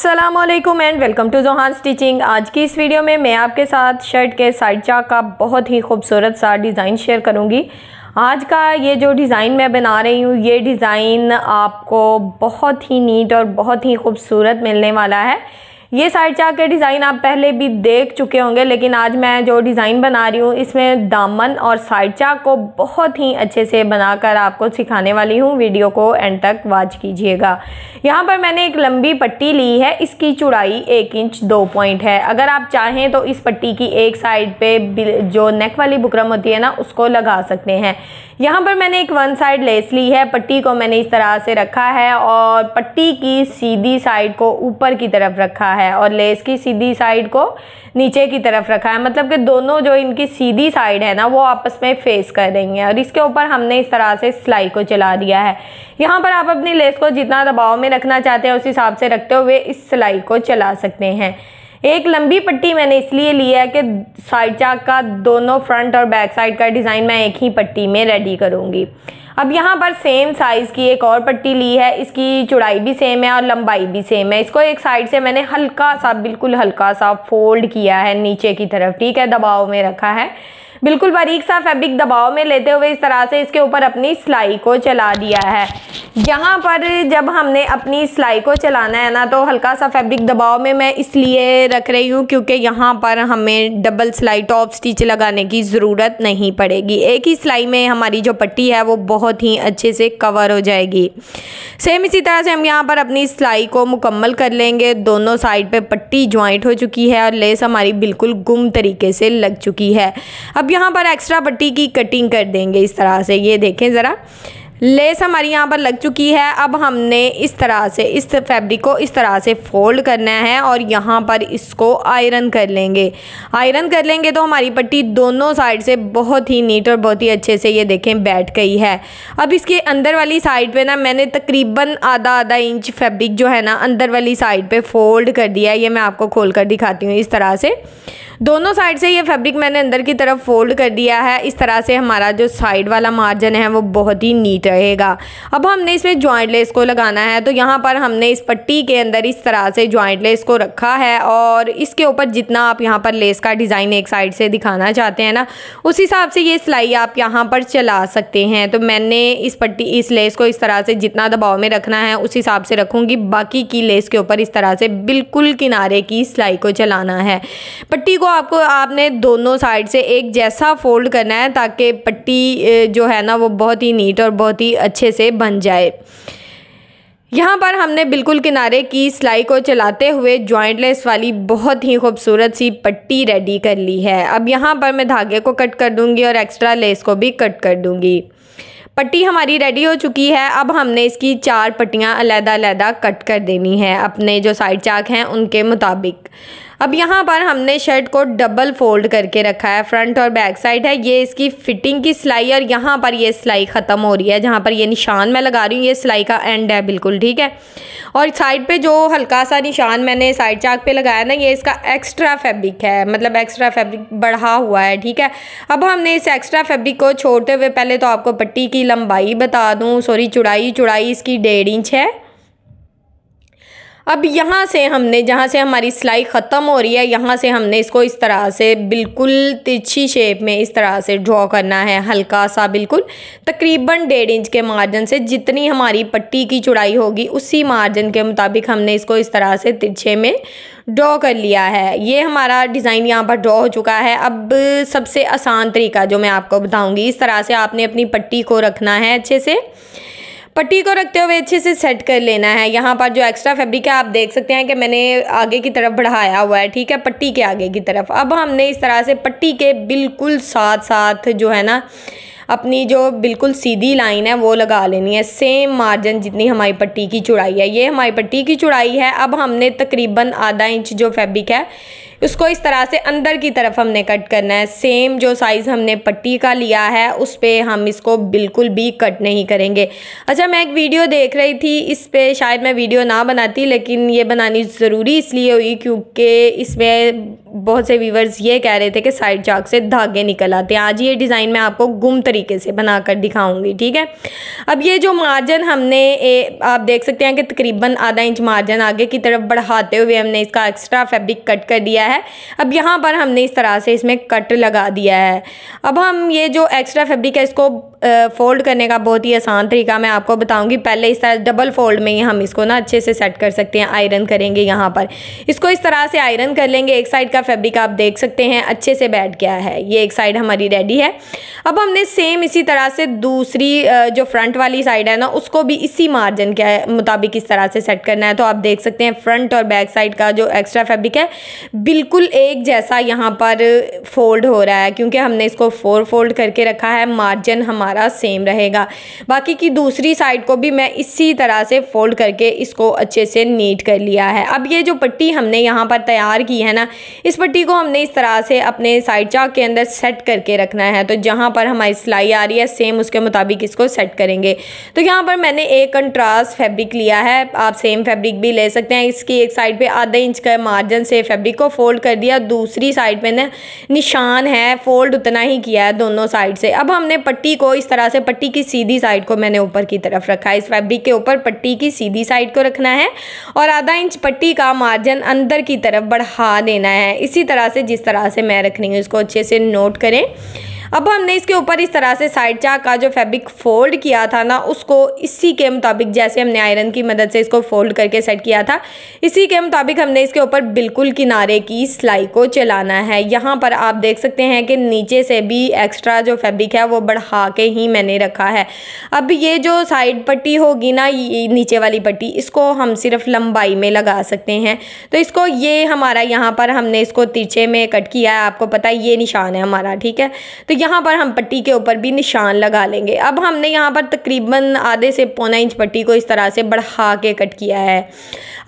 अस्सलामुअलैकुम and welcome to Johan stitching. आज की इस वीडियो में मैं आपके साथ शर्ट के साइड चाक का बहुत ही खूबसूरत सा डिज़ाइन शेयर करूंगी। आज का ये जो डिज़ाइन मैं बना रही हूँ, ये डिज़ाइन आपको बहुत ही नीट और बहुत ही खूबसूरत मिलने वाला है। ये साइड चाक के डिज़ाइन आप पहले भी देख चुके होंगे, लेकिन आज मैं जो डिज़ाइन बना रही हूँ इसमें दामन और साइड चाक को बहुत ही अच्छे से बनाकर आपको सिखाने वाली हूँ। वीडियो को एंड तक वॉच कीजिएगा। यहाँ पर मैंने एक लंबी पट्टी ली है, इसकी चौड़ाई 1 इंच 2 पॉइंट है। अगर आप चाहें तो इस पट्टी की एक साइड पे जो नेक वाली बुकरम होती है ना, उसको लगा सकते हैं। यहाँ पर मैंने एक 1 साइड लेस ली है, पट्टी को मैंने इस तरह से रखा है और पट्टी की सीधी साइड को ऊपर की तरफ रखा है और लेस की सीधी साइड को नीचे की तरफ रखा है। मतलब कि दोनों जो इनकी सीधी साइड है ना, वो आपस में फेस कर रही हैं और इसके ऊपर हमने इस तरह से सिलाई को चला दिया है। यहाँ पर आप अपनी लेस को जितना दबाव में रखना चाहते हैं उस हिसाब से रखते हुए इस सिलाई को चला सकते हैं। एक लंबी पट्टी मैंने इसलिए ली है कि साइड चाक का दोनों फ्रंट और बैक साइड का डिज़ाइन मैं एक ही पट्टी में रेडी करूँगी। अब यहाँ पर सेम साइज़ की एक और पट्टी ली है, इसकी चौड़ाई भी सेम है और लंबाई भी सेम है। इसको एक साइड से मैंने हल्का सा, बिल्कुल हल्का सा फोल्ड किया है नीचे की तरफ, ठीक है, दबाव में रखा है। बिल्कुल बारीक सा फैब्रिक दबाव में लेते हुए इस तरह से इसके ऊपर अपनी सिलाई को चला दिया है। यहाँ पर जब हमने अपनी सिलाई को चलाना है ना, तो हल्का सा फैब्रिक दबाव में मैं इसलिए रख रही हूँ क्योंकि यहाँ पर हमें डबल सिलाई टॉप स्टिच लगाने की ज़रूरत नहीं पड़ेगी। एक ही सिलाई में हमारी जो पट्टी है वो बहुत ही अच्छे से कवर हो जाएगी। सेम इसी तरह से हम यहाँ पर अपनी सिलाई को मुकम्मल कर लेंगे। दोनों साइड पे पट्टी ज्वाइंट हो चुकी है और लेस हमारी बिल्कुल गुम तरीके से लग चुकी है। अब यहाँ पर एक्स्ट्रा पट्टी की कटिंग कर देंगे इस तरह से। ये देखें ज़रा, लेस हमारी यहाँ पर लग चुकी है। अब हमने इस तरह से इस फैब्रिक को इस तरह से फोल्ड करना है और यहाँ पर इसको आयरन कर लेंगे। आयरन कर लेंगे तो हमारी पट्टी दोनों साइड से बहुत ही नीट और बहुत ही अच्छे से, ये देखें, बैठ गई है। अब इसके अंदर वाली साइड पे ना मैंने तकरीबन आधा इंच फैब्रिक जो है ना अंदर वाली साइड पे फोल्ड कर दिया है। ये मैं आपको खोल कर दिखाती हूँ। इस तरह से दोनों साइड से ये फैब्रिक मैंने अंदर की तरफ फोल्ड कर दिया है। इस तरह से हमारा जो साइड वाला मार्जिन है वो बहुत ही नीट रहेगा। अब हमने इसमें जॉइंट लेस को लगाना है, तो यहाँ पर हमने इस पट्टी के अंदर इस तरह से जॉइंट लेस को रखा है और इसके ऊपर जितना आप यहाँ पर लेस का डिज़ाइन एक साइड से दिखाना चाहते हैं ना, उस हिसाब से ये सिलाई आप यहाँ पर चला सकते हैं। तो मैंने इस लेस को इस तरह से जितना दबाव में रखना है उस हिसाब से रखूँगी। बाकी की लेस के ऊपर इस तरह से बिल्कुल किनारे की सिलाई को चलाना है। पट्टी को आपने दोनों साइड से एक जैसा फोल्ड करना है ताकि पट्टी जो है ना वो बहुत ही नीट और बहुत ही अच्छे से बन जाए। यहाँ पर हमने बिल्कुल किनारे की सिलाई को चलाते हुए जॉइंट लेस वाली बहुत ही खूबसूरत सी पट्टी रेडी कर ली है। अब यहाँ पर मैं धागे को कट कर दूँगी और एक्स्ट्रा लेस को भी कट कर दूँगी। पट्टी हमारी रेडी हो चुकी है। अब हमने इसकी 4 पट्टियाँ अलग-अलग कट कर देनी है अपने जो साइड चाक हैं उनके मुताबिक। अब यहाँ पर हमने शर्ट को डबल फोल्ड करके रखा है, फ्रंट और बैक साइड है। ये इसकी फिटिंग की सिलाई और यहाँ पर ये सिलाई ख़त्म हो रही है। जहाँ पर ये निशान मैं लगा रही हूँ ये सिलाई का एंड है बिल्कुल, ठीक है। और साइड पे जो हल्का सा निशान मैंने साइड चाक पे लगाया ना, ये इसका एक्स्ट्रा फैब्रिक है, मतलब एक्स्ट्रा फैब्रिक बढ़ा हुआ है, ठीक है। अब हमने इस एक्स्ट्रा फैब्रिक को छोड़ते हुए पहले तो आपको पट्टी की लंबाई बता दूँ, चौड़ाई इसकी 1.5 इंच है। अब यहाँ से हमने, जहाँ से हमारी सिलाई ख़त्म हो रही है, यहाँ से हमने इसको इस तरह से बिल्कुल तिरछी शेप में इस तरह से ड्रॉ करना है, हल्का सा, बिल्कुल तकरीबन 1.5 इंच के मार्जिन से। जितनी हमारी पट्टी की चौड़ाई होगी उसी मार्जिन के मुताबिक हमने इसको इस तरह से तिरछे में ड्रॉ कर लिया है। ये हमारा डिज़ाइन यहाँ पर ड्रॉ हो चुका है। अब सबसे आसान तरीका जो मैं आपको बताऊँगी, इस तरह से आपने अपनी पट्टी को रखना है। अच्छे से पट्टी को रखते हुए अच्छे से सेट कर लेना है। यहाँ पर जो एक्स्ट्रा फैब्रिक है आप देख सकते हैं कि मैंने आगे की तरफ बढ़ाया हुआ है, ठीक है, पट्टी के आगे की तरफ। अब हमने इस तरह से पट्टी के बिल्कुल साथ जो है ना अपनी जो बिल्कुल सीधी लाइन है वो लगा लेनी है, सेम मार्जिन जितनी हमारी पट्टी की चौड़ाई है। ये हमारी पट्टी की चौड़ाई है। अब हमने तकरीबन आधा इंच जो फैब्रिक है उसको इस तरह से अंदर की तरफ हमने कट करना है। सेम जो साइज़ हमने पट्टी का लिया है उस पे हम इसको बिल्कुल भी कट नहीं करेंगे। अच्छा, मैं एक वीडियो देख रही थी, इस पे शायद मैं वीडियो ना बनाती, लेकिन ये बनानी ज़रूरी इसलिए हुई क्योंकि इसमें बहुत से व्यूवर्स ये कह रहे थे कि साइड चाक से धागे निकल आते हैं। आज ये डिज़ाइन मैं आपको गुम तरीके से बनाकर दिखाऊंगी, ठीक है। अब ये जो मार्जिन हमने आप देख सकते हैं कि तकरीबन आधा इंच मार्जिन आगे की तरफ बढ़ाते हुए हमने इसका एक्स्ट्रा फैब्रिक कट कर दिया है। अब यहाँ पर हमने इस तरह से इसमें कट लगा दिया है। अब हम ये जो एक्स्ट्रा फैब्रिक है इसको फोल्ड करने का बहुत ही आसान तरीका मैं आपको बताऊंगी। पहले इस तरह डबल फोल्ड में ही हम इसको ना अच्छे से सेट कर सकते हैं। आयरन करेंगे, यहाँ पर इसको इस तरह से आयरन कर लेंगे। एक साइड का फैब्रिक आप देख सकते हैं अच्छे से बैठ गया है, ये एक साइड हमारी रेडी है। अब हमने सेम इसी तरह से दूसरी जो फ्रंट वाली साइड है ना उसको भी इसी मार्जिन के मुताबिक इस तरह से सेट करना है। तो आप देख सकते हैं फ्रंट और बैक साइड का जो एक्स्ट्रा फैब्रिक है बिल्कुल एक जैसा यहाँ पर फोल्ड हो रहा है, क्योंकि हमने इसको 4 फोल्ड करके रखा है। मार्जिन हमारा सेम रहेगा। बाकी की दूसरी साइड को भी मैं इसी तरह से फोल्ड करके इसको अच्छे से नीट कर लिया है। अब ये जो पट्टी हमने यहाँ पर तैयार की है ना, इस पट्टी को हमने इस तरह से अपने साइड चाक के अंदर सेट करके रखना है। तो जहाँ पर हमारी सिलाई आ रही है सेम उसके मुताबिक इसको सेट करेंगे। तो यहाँ पर मैंने एक कंट्रास्ट फैब्रिक लिया है, आप सेम फैब्रिक भी ले सकते हैं। इसकी एक साइड पे आधा इंच का मार्जिन से फैब्रिक को फोल्ड कर दिया, दूसरी साइड पे ना निशान है फोल्ड उतना ही किया है दोनों साइड से। अब हमने पट्टी को इस तरह से, पट्टी की सीधी साइड को मैंने ऊपर की तरफ रखा है। इस फैब्रिक के ऊपर पट्टी की सीधी साइड को रखना है और आधा इंच पट्टी का मार्जिन अंदर की तरफ बढ़ा देना है। इसी तरह से जिस तरह से मैं रख रही हूँ इसको अच्छे से नोट करें। अब हमने इसके ऊपर इस तरह से साइड चाक का जो फैब्रिक फोल्ड किया था ना उसको इसी के मुताबिक, जैसे हमने आयरन की मदद से इसको फोल्ड करके सेट किया था, इसी के मुताबिक हमने इसके ऊपर बिल्कुल किनारे की सिलाई को चलाना है। यहाँ पर आप देख सकते हैं कि नीचे से भी एक्स्ट्रा जो फैब्रिक है वो बढ़ा के ही मैंने रखा है। अब ये जो साइड पट्टी होगी ना, ये नीचे वाली पट्टी, इसको हम सिर्फ लंबाई में लगा सकते हैं। तो इसको ये हमारा यहाँ पर हमने इसको तिरछे में कट किया है, आपको पता है ये निशान है हमारा, ठीक है। तो यहाँ पर हम पट्टी के ऊपर भी निशान लगा लेंगे। अब हमने यहाँ पर तकरीबन आधे से पौना इंच पट्टी को इस तरह से बढ़ा के कट किया है।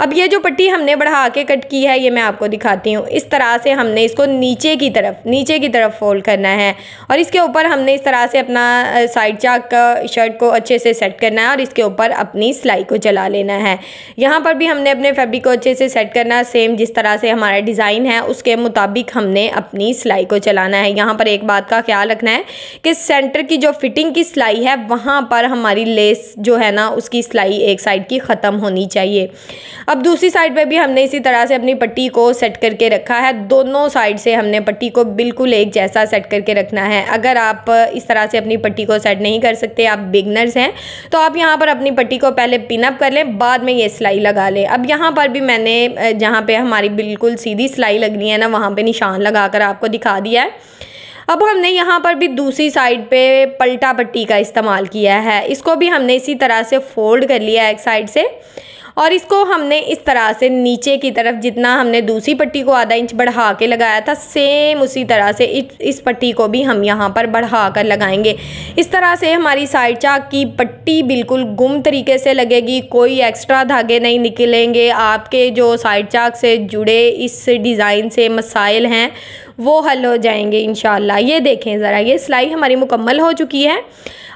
अब ये जो पट्टी हमने बढ़ा के कट की है ये मैं आपको दिखाती हूँ। इस तरह से हमने इसको नीचे की तरफ फोल्ड करना है और इसके ऊपर हमने इस तरह से अपना साइड चाक का शर्ट को अच्छे से सेट करना है और इसके ऊपर अपनी सिलाई को चला लेना है। यहाँ पर भी हमने अपने फैब्रिक को अच्छे से सेट करना है। सेम जिस तरह से हमारा डिज़ाइन है उसके मुताबिक हमने अपनी सिलाई को चलाना है। यहाँ पर एक बात का ख्याल रखना है कि सेंटर की जो फिटिंग की सिलाई है वहाँ पर हमारी लेस जो है ना उसकी सिलाई एक साइड की ख़त्म होनी चाहिए। अब दूसरी साइड पे भी हमने इसी तरह से अपनी पट्टी को सेट करके रखा है। दोनों साइड से हमने पट्टी को बिल्कुल एक जैसा सेट करके रखना है। अगर आप इस तरह से अपनी पट्टी को सेट नहीं कर सकते, आप बिगनर्स हैं, तो आप यहाँ पर अपनी पट्टी को पहले पिन अप कर लें, बाद में ये सिलाई लगा लें। अब यहाँ पर भी मैंने जहाँ पे हमारी बिल्कुल सीधी सिलाई लगनी है ना वहाँ पे निशान लगाकर आपको दिखा दिया है। अब हमने यहाँ पर भी दूसरी साइड पे पलटा पट्टी का इस्तेमाल किया है। इसको भी हमने इसी तरह से फोल्ड कर लिया एक साइड से और इसको हमने इस तरह से नीचे की तरफ, जितना हमने दूसरी पट्टी को आधा इंच बढ़ा के लगाया था सेम उसी तरह से इस पट्टी को भी हम यहाँ पर बढ़ा कर लगाएंगे। इस तरह से हमारी साइड चाक की पट्टी बिल्कुल गुम तरीके से लगेगी, कोई एक्स्ट्रा धागे नहीं निकलेंगे। आपके जो साइड चाक से जुड़े इस डिज़ाइन से मसाइल हैं वो हल हो जाएंगे इंशाल्लाह। ये देखें ज़रा, ये सिलाई हमारी मुकम्मल हो चुकी है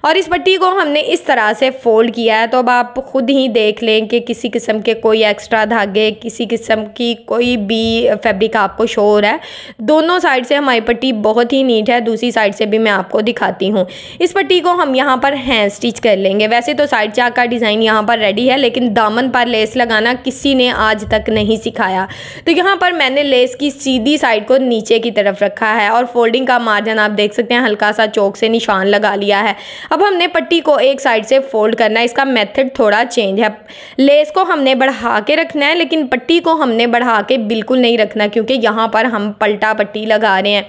और इस पट्टी को हमने इस तरह से फोल्ड किया है। तो अब आप ख़ुद ही देख लें कि किसी किस्म के कोई एक्स्ट्रा धागे, किसी किस्म की कोई भी फैब्रिक आपको शो हो रहा है। दोनों साइड से हमारी पट्टी बहुत ही नीट है, दूसरी साइड से भी मैं आपको दिखाती हूँ। इस पट्टी को हम यहाँ पर हैंड स्टिच कर लेंगे। वैसे तो साइड चाक का डिज़ाइन यहाँ पर रेडी है, लेकिन दामन पर लेस लगाना किसी ने आज तक नहीं सिखाया। तो यहाँ पर मैंने लेस की सीधी साइड को नीचे की तरफ रखा है और फोल्डिंग का मार्जिन आप देख सकते हैं हल्का सा चौक से निशान लगा लिया है। अब हमने पट्टी को एक साइड से फोल्ड करना है। इसका मेथड थोड़ा चेंज है। लेस को हमने बढ़ा के रखना है, लेकिन पट्टी को हमने बढ़ा के बिल्कुल नहीं रखना, क्योंकि यहाँ पर हम पलटा पट्टी लगा रहे हैं।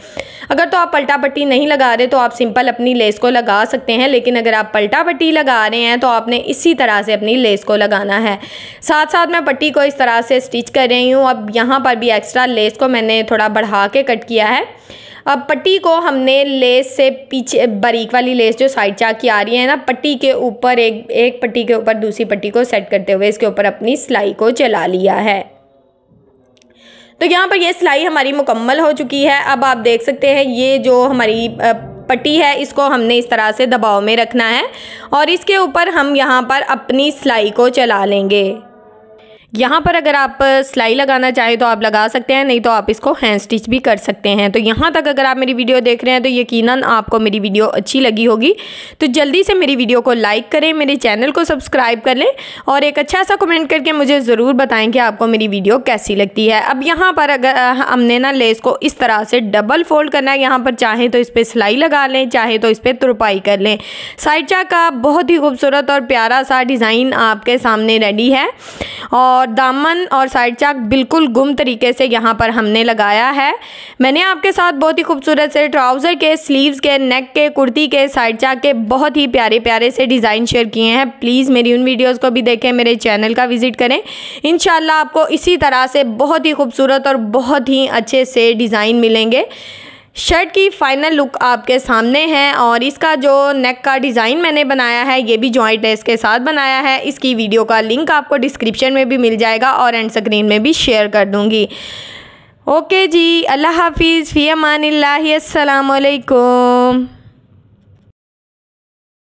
अगर तो आप पलटा पट्टी नहीं लगा रहे तो आप सिंपल अपनी लेस को लगा सकते हैं, लेकिन अगर आप पलटा पट्टी लगा रहे हैं तो आपने इसी तरह से अपनी लेस को लगाना है। साथ साथ मैं पट्टी को इस तरह से स्टिच कर रही हूँ। अब यहाँ पर भी एक्स्ट्रा लेस को मैंने थोड़ा बढ़ा के कट किया है। अब पट्टी को हमने लेस से पीछे, बारीक वाली लेस जो साइड चाक की आ रही है ना, पट्टी के ऊपर एक पट्टी के ऊपर दूसरी पट्टी को सेट करते हुए इसके ऊपर अपनी सिलाई को चला लिया है। तो यहाँ पर ये सिलाई हमारी मुकम्मल हो चुकी है। अब आप देख सकते हैं ये जो हमारी पट्टी है इसको हमने इस तरह से दबाव में रखना है और इसके ऊपर हम यहाँ पर अपनी सिलाई को चला लेंगे। यहाँ पर अगर आप सिलाई लगाना चाहें तो आप लगा सकते हैं, नहीं तो आप इसको हैंड स्टिच भी कर सकते हैं। तो यहाँ तक अगर आप मेरी वीडियो देख रहे हैं तो यकीनन आपको मेरी वीडियो अच्छी लगी होगी। तो जल्दी से मेरी वीडियो को लाइक करें, मेरे चैनल को सब्सक्राइब कर लें और एक अच्छा सा कमेंट करके मुझे ज़रूर बताएं कि आपको मेरी वीडियो कैसी लगती है। अब यहाँ पर अगर हमने ना लेस को इस तरह से डबल फोल्ड करना है, यहाँ पर चाहें तो इस पर सिलाई लगा लें, चाहे तो इस पर तुरपाई कर लें। साइड चाक का बहुत ही खूबसूरत और प्यारा सा डिज़ाइन आपके सामने रेडी है और दामन और साइड चाक बिल्कुल गुम तरीके से यहाँ पर हमने लगाया है। मैंने आपके साथ बहुत ही खूबसूरत से ट्राउज़र के, स्लीव्स के, नेक के, कुर्ती के, साइड चाक के बहुत ही प्यारे प्यारे से डिज़ाइन शेयर किए हैं। प्लीज़ मेरी उन वीडियोस को भी देखें, मेरे चैनल का विज़िट करें। इंशाल्लाह आपको इसी तरह से बहुत ही खूबसूरत और बहुत ही अच्छे से डिज़ाइन मिलेंगे। शर्ट की फ़ाइनल लुक आपके सामने है और इसका जो नेक का डिज़ाइन मैंने बनाया है ये भी जॉइंट लेस के साथ बनाया है। इसकी वीडियो का लिंक आपको डिस्क्रिप्शन में भी मिल जाएगा और एंड स्क्रीन में भी शेयर कर दूँगी। ओके जी, अल्लाह हाफिज़, फ़ी अमानिल्लाह, अस्सलाम वालेकुम।